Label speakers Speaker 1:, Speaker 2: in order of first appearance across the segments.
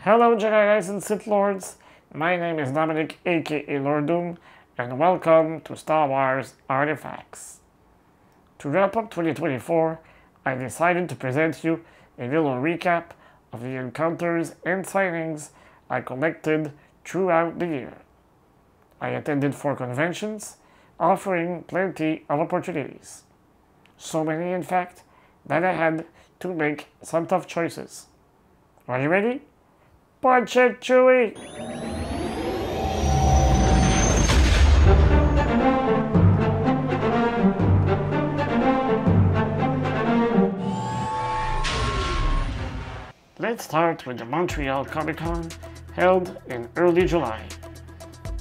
Speaker 1: Hello Jedi Knights and Sith Lords, my name is Dominic aka Lord Doom, and welcome to Star Wars Artifacts. To wrap up 2024, I decided to present you a little recap of the encounters and signings I collected throughout the year. I attended 4 conventions, offering plenty of opportunities. So many in fact, that I had to make some tough choices. Are you ready? Punch it, Chewie! Let's start with the Montreal Comic-Con held in early July.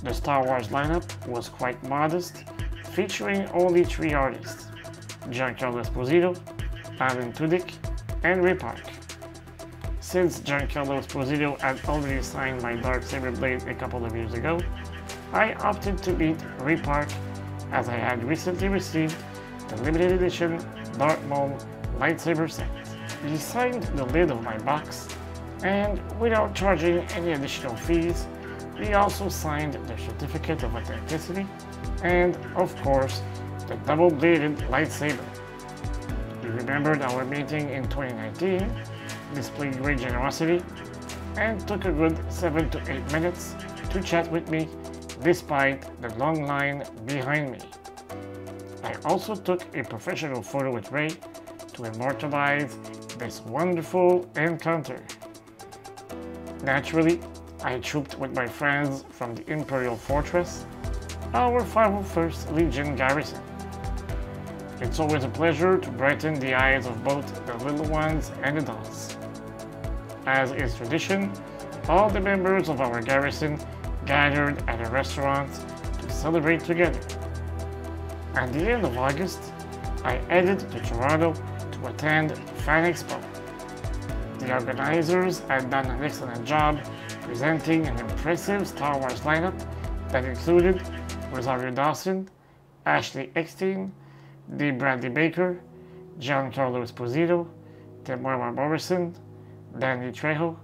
Speaker 1: The Star Wars lineup was quite modest, featuring only 3 artists: Giancarlo Esposito, Alan Tudyk, and Ray Park. Since Giancarlo Esposito had already signed my Darksaber blade a couple of years ago, I opted to meet Ray Park as I had recently received the limited edition Darth Maul lightsaber set. He signed the lid of my box, and without charging any additional fees, he also signed the certificate of authenticity and, of course, the double-bladed lightsaber. He remembered our meeting in 2019, displayed great generosity, and took a good 7 to 8 minutes to chat with me despite the long line behind me. I also took a professional photo with Ray to immortalize this wonderful encounter. Naturally, I trooped with my friends from the Imperial Fortress, our 501st Legion garrison. It's always a pleasure to brighten the eyes of both the little ones and adults. As is tradition, all the members of our garrison gathered at a restaurant to celebrate together. At the end of August, I headed to Toronto to attend Fan Expo. The organizers had done an excellent job presenting an impressive Star Wars lineup that included Rosario Dawson, Ashley Eckstein, D. Bradley Baker, Giancarlo Esposito, Temuera Morrison, Danny Trejo,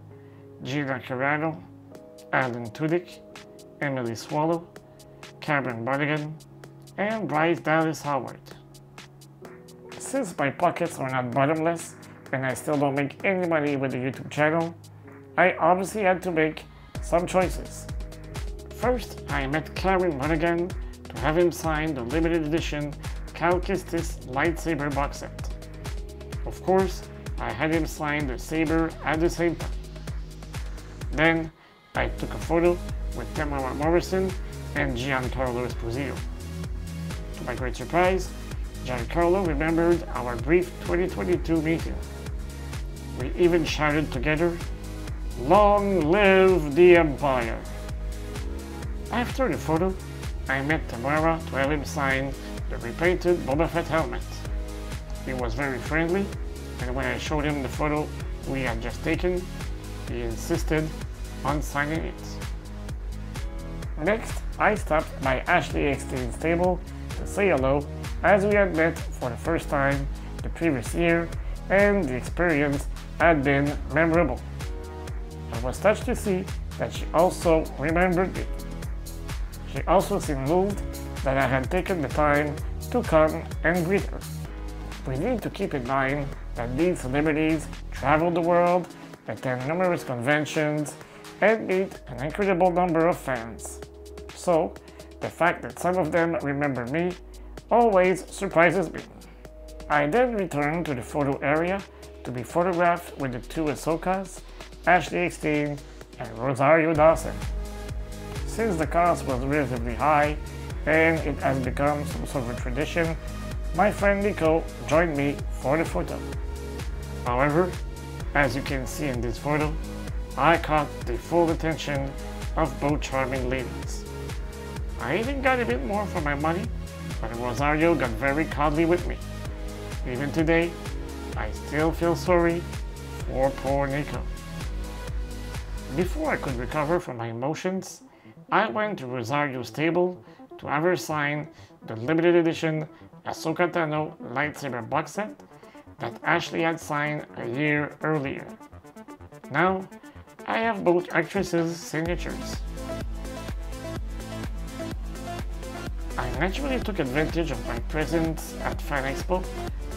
Speaker 1: Gina Carano, Alan Tudyk, Emily Swallow, Cameron Monaghan, and Bryce Dallas Howard. Since my pockets are not bottomless and I still don't make any money with the YouTube channel, I obviously had to make some choices. First, I met Cameron Monaghan to have him sign the limited edition Cal Kestis lightsaber box set. Of course, I had him sign the saber at the same time. Then, I took a photo with Temuera Morrison and Giancarlo Esposito. To my great surprise, Giancarlo remembered our brief 2022 meeting. We even shouted together, "Long live the Empire!" After the photo, I met Temuera to have him sign the repainted Boba Fett helmet. He was very friendly, and when I showed him the photo we had just taken, he insisted on signing it. Next, I stopped by Ashley Eckstein's table to say hello, as we had met for the first time the previous year, and the experience had been memorable. I was touched to see that she also remembered me. She also seemed moved that I had taken the time to come and greet her. We need to keep in mind that these celebrities travel the world, attend numerous conventions, and meet an incredible number of fans. So, the fact that some of them remember me always surprises me. I then returned to the photo area to be photographed with the 2 Ahsokas, Ashley Eckstein and Rosario Dawson. Since the cost was relatively high and it has become some sort of a tradition, my friend Nico joined me for the photo. However, as you can see in this photo, I caught the full attention of both charming ladies. I even got a bit more for my money, but Rosario got very cuddly with me. Even today, I still feel sorry for poor Nico. Before I could recover from my emotions, I went to Rosario's table to have her sign the limited edition Ahsoka Tano lightsaber box set that Ashley had signed a year earlier. Now, I have both actresses' signatures. I naturally took advantage of my presence at Fan Expo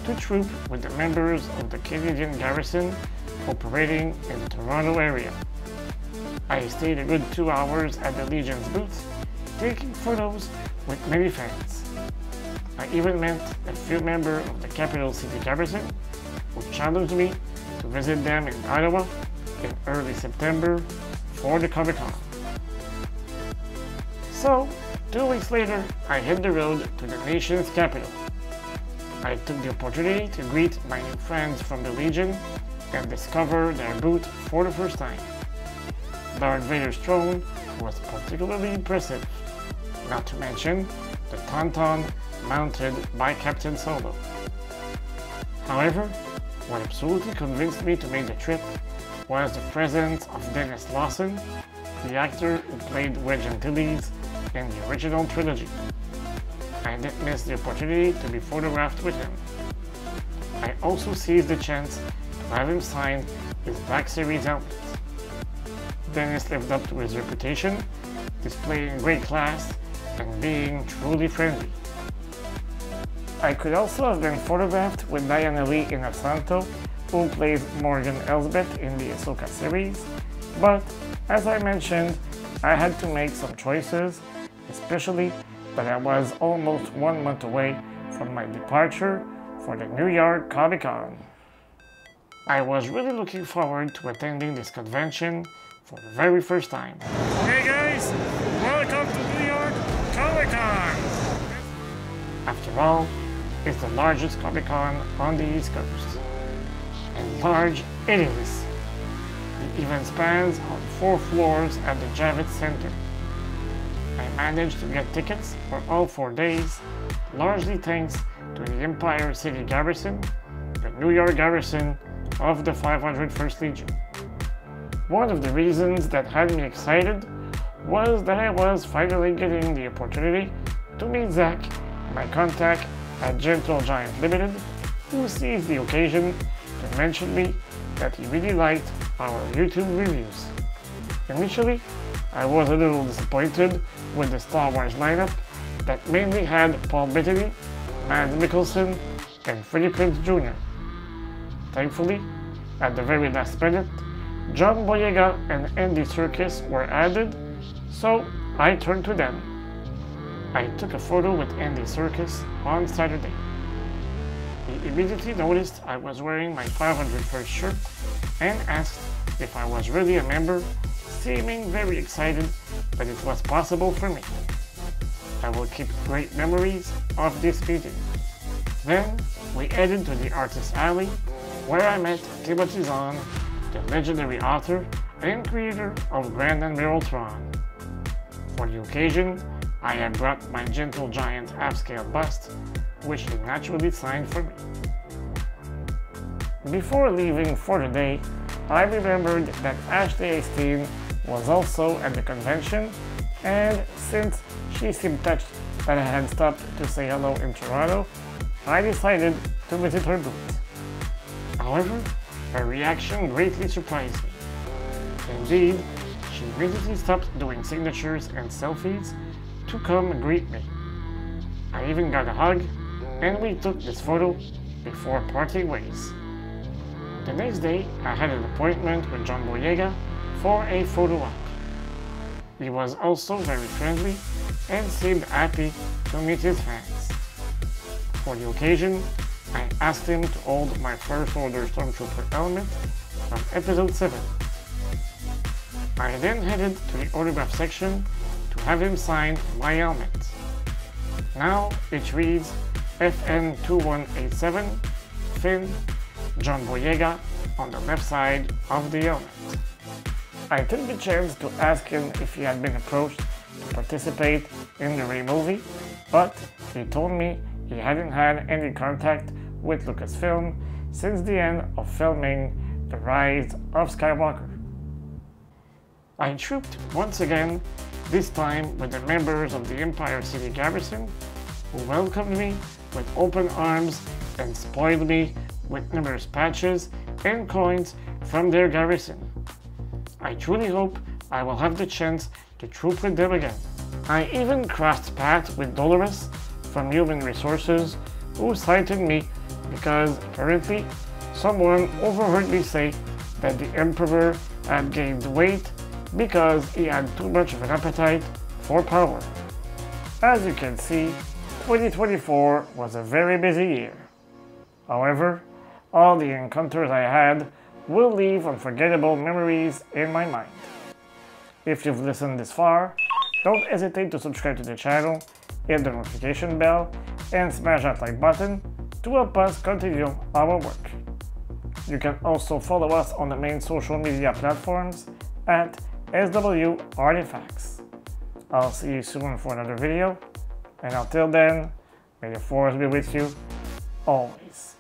Speaker 1: to troop with the members of the Canadian garrison operating in the Toronto area. I stayed a good 2 hours at the Legion's booth, taking photos with many fans. I even met a few members of the capital city garrison who challenged me to visit them in Ottawa in early September for the Comic-Con. So, 2 weeks later, I hit the road to the nation's capital. I took the opportunity to greet my new friends from the Legion and discover their booth for the first time. Darth Vader's throne was particularly impressive, not to mention the Tauntaun mounted by Captain Solo. However, what absolutely convinced me to make the trip was the presence of Dennis Lawson, the actor who played Wedge Antilles in the original trilogy. I didn't miss the opportunity to be photographed with him. I also seized the chance to have him sign his Black Series helmet. Dennis lived up to his reputation, displaying great class and being truly friendly. I could also have been photographed with Diana Lee Inosanto, who plays Morgan Elsbeth in the Ahsoka series, but as I mentioned, I had to make some choices, especially that I was almost 1 month away from my departure for the New York Comic-Con. I was really looking forward to attending this convention for the very first time. Hey guys, welcome to New York Comic-Con! After all, it's the largest Comic-Con on the East Coast. And large it is. The event spans on 4 floors at the Javits Center. I managed to get tickets for all 4 days, largely thanks to the Empire City Garrison, the New York Garrison of the 501st Legion. One of the reasons that had me excited was that I was finally getting the opportunity to meet Zach, my contact at Gentle Giant Limited, who seized the occasion to mention me that he really liked our YouTube reviews. Initially, I was a little disappointed with the Star Wars lineup that mainly had Paul Bettany, Mads Mikkelsen, and Freddie Prinze Jr. Thankfully, at the very last minute, John Boyega and Andy Serkis were added, so I turned to them. I took a photo with Andy Serkis on Saturday. He immediately noticed I was wearing my 501st shirt and asked if I was really a member, seeming very excited that it was possible for me. I will keep great memories of this meeting. Then we headed to the Artist Alley, where I met Timothy Zahn, the legendary author and creator of Grand Admiral Thrawn. For the occasion, I had brought my Gentle Giant half-scale bust, which he naturally signed for me. Before leaving for the day, I remembered that Ashley Hastine was also at the convention, and since she seemed touched that I had stopped to say hello in Toronto, I decided to visit her booth. However, her reaction greatly surprised me. Indeed, she immediately stopped doing signatures and selfies to come greet me. I even got a hug, and we took this photo before parting ways. The next day, I had an appointment with John Boyega for a photo op. He was also very friendly and seemed happy to meet his fans. For the occasion, I asked him to hold my First Order Stormtrooper helmet from Episode 7. I then headed to the autograph section to have him sign my helmet. Now it reads FN2187, Finn, John Boyega on the left side of the helmet. I took the chance to ask him if he had been approached to participate in the Rey movie, but he told me he hadn't had any contact with Lucasfilm since the end of filming The Rise of Skywalker. I trooped once again, this time with the members of the Empire City Garrison, who welcomed me with open arms and spoiled me with numerous patches and coins from their garrison. I truly hope I will have the chance to troop with them again. I even crossed paths with Dolores from Human Resources, who cited me because apparently someone overheard me say that the Emperor had gained weight because he had too much of an appetite for power. As you can see, 2024 was a very busy year. However, all the encounters I had will leave unforgettable memories in my mind. If you've listened this far, don't hesitate to subscribe to the channel, hit the notification bell, and smash that like button to help us continue our work. You can also follow us on the main social media platforms at SW Artefacts. I'll see you soon for another video, and until then, may the force be with you always.